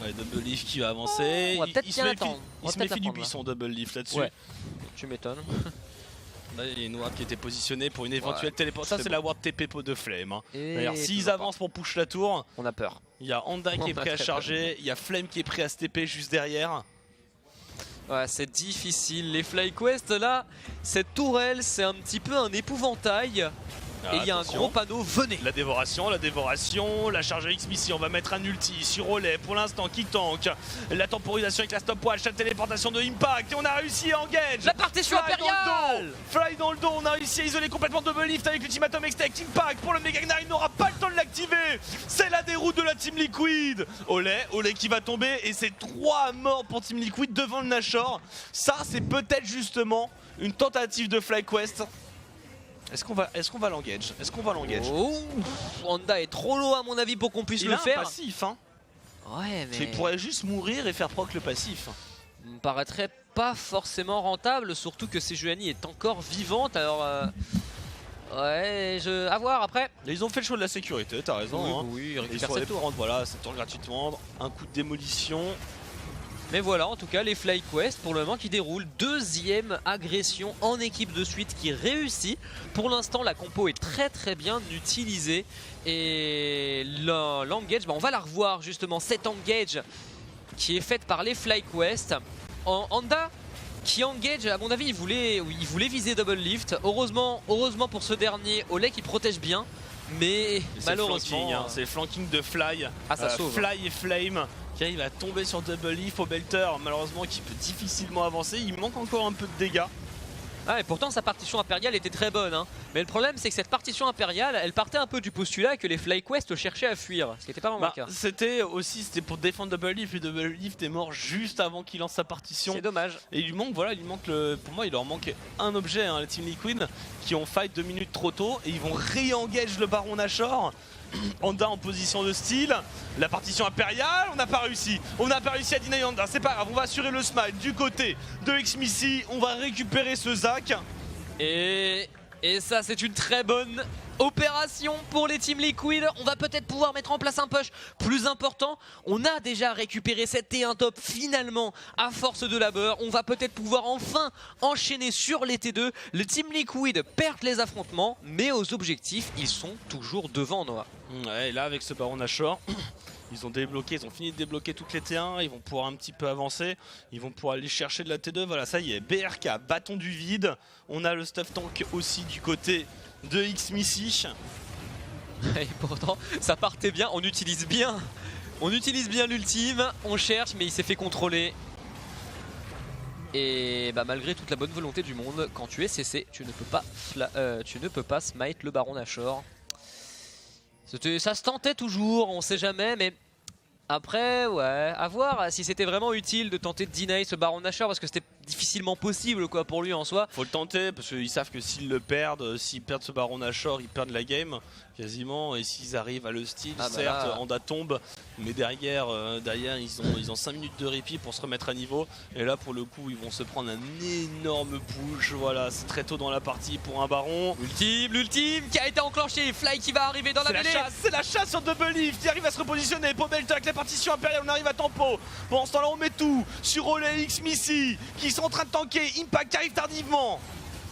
Ouais, Double Leaf qui va avancer. On va peut-être bien attendre. Il se méfie du buisson Double Leaf là-dessus. Ouais, tu m'étonnes. Là, il y a une ward qui était positionnée pour une éventuelle téléportation. Ça, c'est la ward TP pot de Flame. Hein. D'ailleurs, s'ils avancent pour push la tour, on a peur. Il y a Honda qui est prêt à charger, il y a Flame qui est prêt à se TP juste derrière. Ouais, c'est difficile. Les FlyQuest, là, cette tourelle, c'est un petit peu un épouvantail. Et il y a un gros panneau, venez. La dévoration, la charge XBC, on va mettre un ulti sur relais pour l'instant qui tank. La temporisation avec la stopwatch, la téléportation de Impact et on a réussi à engage. La partition impériale. Fly dans le dos, on a réussi à isoler complètement Double Lift avec l'ultimatum extect. Impact pour le Mega Ignite, il n'aura pas le temps de l'activer. C'est la déroute de la Team Liquid. Olé qui va tomber et c'est 3 morts pour Team Liquid devant le Nashor. Ça c'est peut-être justement une tentative de FlyQuest. Est-ce qu'on va l'engage? Oh, Honda est trop low à mon avis pour qu'on puisse le faire. Il a un passif, hein. Ouais, mais... Il pourrait juste mourir et faire proc le passif. Il me paraîtrait pas forcément rentable, surtout que Sejuani est encore vivante, alors... Ouais, à voir après. Ils ont fait le choix de la sécurité, t'as raison. Oui, hein. Oui, ils ils récupèrent sont cette tour. Prendre, voilà, cette tour gratuitement, un coup de démolition. Mais voilà, en tout cas, les FlyQuest pour le moment qui déroulent. Deuxième agression en équipe de suite qui réussit. Pour l'instant, la compo est très bien utilisée. Et l'engage, on va la revoir justement. Cette engage qui est faite par les FlyQuest. Honda qui engage, à mon avis, il voulait viser Double Lift. Heureusement pour ce dernier, Olé qui protège bien. Mais malheureusement... C'est le flanking de Fly. Ah, ça sauve. Fly et Flame qui arrive à tomber sur Double Leaf au Belter, malheureusement qui peut difficilement avancer, il manque encore un peu de dégâts. Ah, et pourtant sa partition impériale était très bonne, hein. Mais le problème c'est que cette partition impériale, elle partait un peu du postulat que les FlyQuest cherchaient à fuir, ce qui n'était pas vraiment le cas. C'était pour défendre Double Leaf, et Double Leaf est mort juste avant qu'il lance sa partition. C'est dommage. Et il lui manque, pour moi il leur manque un objet, hein, la Team Liquid, qui ont fight 2 minutes trop tôt, et ils vont re-engage le Baron Nashor. Honda en position de style, la partition impériale, on n'a pas réussi à deny Honda, c'est pas grave, on va assurer le smite du côté de Xmissy, on va récupérer ce Zac. Et ça c'est une très bonne opération pour les Team Liquid. On va peut-être pouvoir mettre en place un push plus important. On a déjà récupéré cette T1 top finalement à force de labeur. On va peut-être pouvoir enfin enchaîner sur les T2. Le Team Liquid perd les affrontements, mais aux objectifs, ils sont toujours devant Noah. Ouais, et là avec ce Baron Nashor, ils ont fini de débloquer toutes les T1, ils vont pouvoir un petit peu avancer, ils vont pouvoir aller chercher de la T2, voilà ça y est, BRK, bâton du vide, on a le stuff tank aussi du côté de Xmissy. Et pourtant ça partait bien, on utilise bien l'ultime, on cherche mais il s'est fait contrôler. Et malgré toute la bonne volonté du monde, quand tu es CC, tu ne peux pas smite le Baron Nashor. Ça se tentait toujours, on sait jamais, mais après, ouais, à voir si c'était vraiment utile de tenter de deny ce Baron Nashor parce que c'était difficilement possible quoi pour lui en soi. Faut le tenter parce qu'ils savent que s'ils le perdent, s'ils perdent ce Baron Nashor, ils perdent la game quasiment. Et s'ils arrivent à le steal, certes, Honda tombe, mais derrière ils ont 5 minutes de répit pour se remettre à niveau. Et là pour le coup, ils vont se prendre un énorme push. Voilà, c'est très tôt dans la partie pour un Baron. L'ultime qui a été enclenché, Fly qui va arriver dans la mêlée. C'est la chasse sur Double Leaf qui arrive à se repositionner. Pobelta avec la partition impériale, on arrive à tempo. Pendant ce temps-là, on met tout sur Olé Xmissy qui sont en train de tanker. Impact qui arrive tardivement.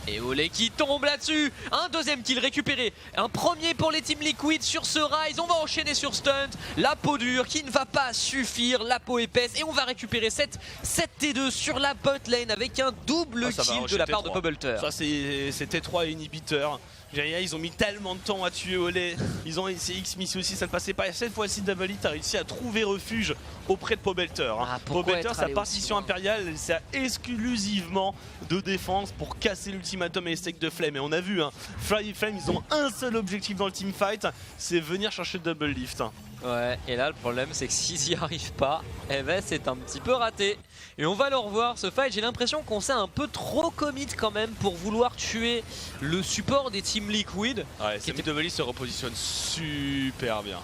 Et Olé qui tombe là-dessus. Un deuxième kill récupéré. Un premier pour les Team Liquid sur ce Ryze. On va enchaîner sur Stunt. La peau dure qui ne va pas suffire. La peau épaisse. Et on va récupérer cette 7T2 sur la bot lane avec un double kill de la part de Bubbleter. Ça c'est T3 inhibiteur. Ils ont mis tellement de temps à tuer Olé. Ils ont essayé X-Missy aussi, ça ne passait pas. Cette fois-ci, Double Hit a réussi à trouver refuge auprès de Pobelter. Pobelter, sa partition impériale, c'est exclusivement de défense pour casser l'ultimatum et les steaks de Flame. Et on a vu, Flame, ils ont un seul objectif dans le teamfight, c'est venir chercher Double Lift. Ouais, et là le problème c'est que s'ils n'y arrivent pas, eh ben c'est un petit peu raté. Et on va le revoir ce fight, j'ai l'impression qu'on s'est un peu trop commit quand même pour vouloir tuer le support des Team Liquid. Ouais, Double Lift se repositionne super bien.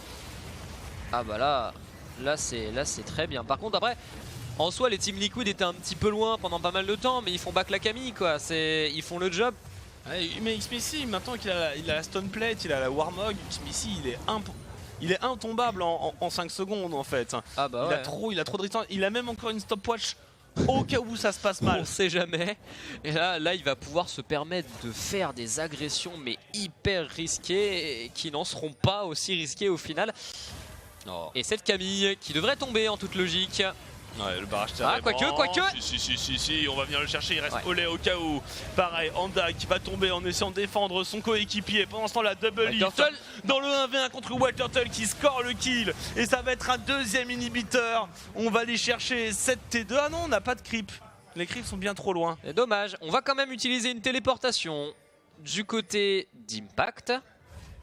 Ah bah là c'est très bien. Par contre après, en soi les Team Liquid étaient un petit peu loin pendant pas mal de temps, mais ils font back la Camille quoi, ils font le job. Ouais, mais X-Missy maintenant qu'il a la Stone Plate, il a la Warmog, X-Missy il est intombable en 5 secondes en fait. Ah bah il a trop de distance. Il a même encore une stopwatch au cas où ça se passe mal. On sait jamais. Et là il va pouvoir se permettre de faire des agressions mais hyper risquées et qui n'en seront pas aussi risquées au final. Oh. Et cette Camille qui devrait tomber en toute logique. Ouais, le barrage quoique. Si, on va venir le chercher, il reste Olé au cas où. Pareil, Anda qui va tomber en essayant de défendre son coéquipier. Pendant ce temps, la double lift dans le 1v1 contre Waterturtle qui score le kill. Et ça va être un deuxième inhibiteur. On va aller chercher 7T2. Ah non, on n'a pas de creep. Les creeps sont bien trop loin. C'est dommage, on va quand même utiliser une téléportation du côté d'Impact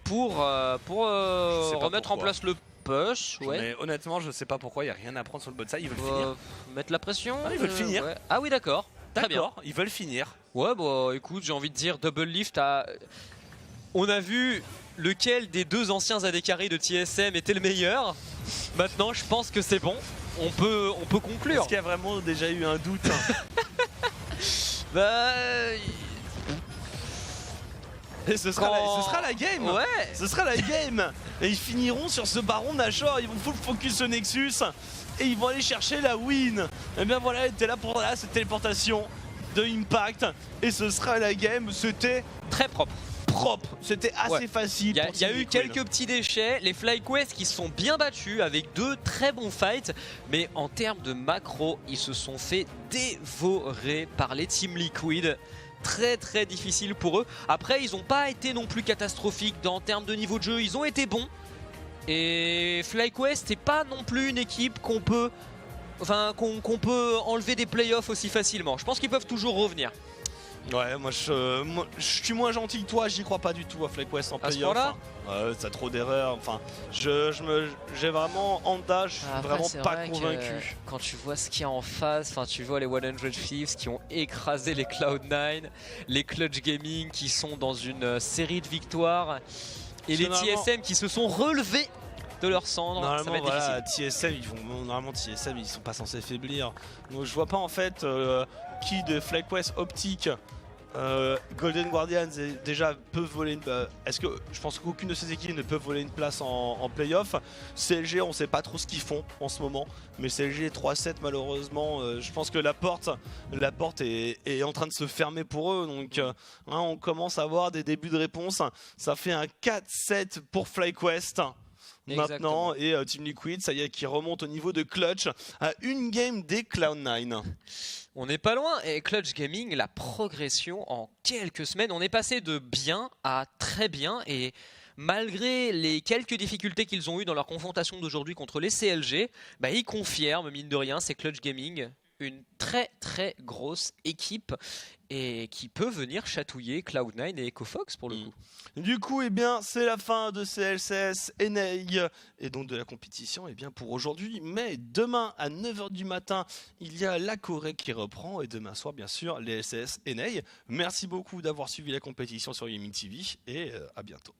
pour remettre en place le push, ouais. Mais honnêtement, je sais pas pourquoi, il n'y a rien à prendre sur le bot side, ils veulent finir. Mettre la pression. Ils veulent finir. Ouais. Ah oui, d'accord. Très bien. Ils veulent finir. Ouais, bah écoute, j'ai envie de dire Double Lift a... On a vu lequel des deux anciens AD carry de TSM était le meilleur. Maintenant, je pense que c'est bon. On peut conclure. Est-ce qu'il y a vraiment déjà eu un doute Bah... Et ce sera la game. Ouais. Ce sera la game. Et ils finiront sur ce baron Nashor. Ils vont full focus au Nexus. Et ils vont aller chercher la win. Et bien voilà, elle était là pour cette téléportation de Impact. Et ce sera la game. C'était très propre. C'était assez facile. Il y a eu quelques petits déchets. Les FlyQuest qui se sont bien battus avec deux très bons fights. Mais en termes de macro, ils se sont fait dévorer par les Team Liquid. Très difficile pour eux. Après ils n'ont pas été non plus catastrophiques en termes de niveau de jeu, ils ont été bons. Et FlyQuest n'est pas non plus une équipe qu'on peut enlever des playoffs aussi facilement. Je pense qu'ils peuvent toujours revenir. Ouais, moi je suis moins gentil que toi, j'y crois pas du tout à FlyQuest en playoff. Ouais, t'as trop d'erreurs. Enfin, j'ai vraiment Anda, je suis vraiment pas convaincu. Quand tu vois ce qu'il y a en face, enfin tu vois les 100 Thieves qui ont écrasé les Cloud9, les Clutch Gaming qui sont dans une série de victoires et les TSM qui se sont relevés de leur cendre. Ça va être difficile. TSM ils sont pas censés faiblir. Donc je vois pas en fait qui de FlyQuest Optic Golden Guardians déjà peuvent voler je pense qu'aucune de ces équipes ne peut voler une place en playoff. CLG on sait pas trop ce qu'ils font en ce moment, mais CLG 3-7 malheureusement je pense que la porte est en train de se fermer pour eux, donc on commence à avoir des débuts de réponse. Ça fait un 4-7 pour FlyQuest maintenant. Et Team Liquid ça y est qui remonte au niveau de Clutch à une game des Cloud9. On n'est pas loin, et Clutch Gaming, la progression en quelques semaines, on est passé de bien à très bien, et malgré les quelques difficultés qu'ils ont eues dans leur confrontation d'aujourd'hui contre les CLG, ils confirment, mine de rien, c'est Clutch Gaming, une très grosse équipe, et qui peut venir chatouiller Cloud9 et EcoFox pour le coup. Du coup, c'est la fin de CLCS NA et donc de la compétition pour aujourd'hui. Mais demain à 9 h du matin, il y a la Corée qui reprend et demain soir, bien sûr, les LCS NA. Merci beaucoup d'avoir suivi la compétition sur Gaming TV et à bientôt.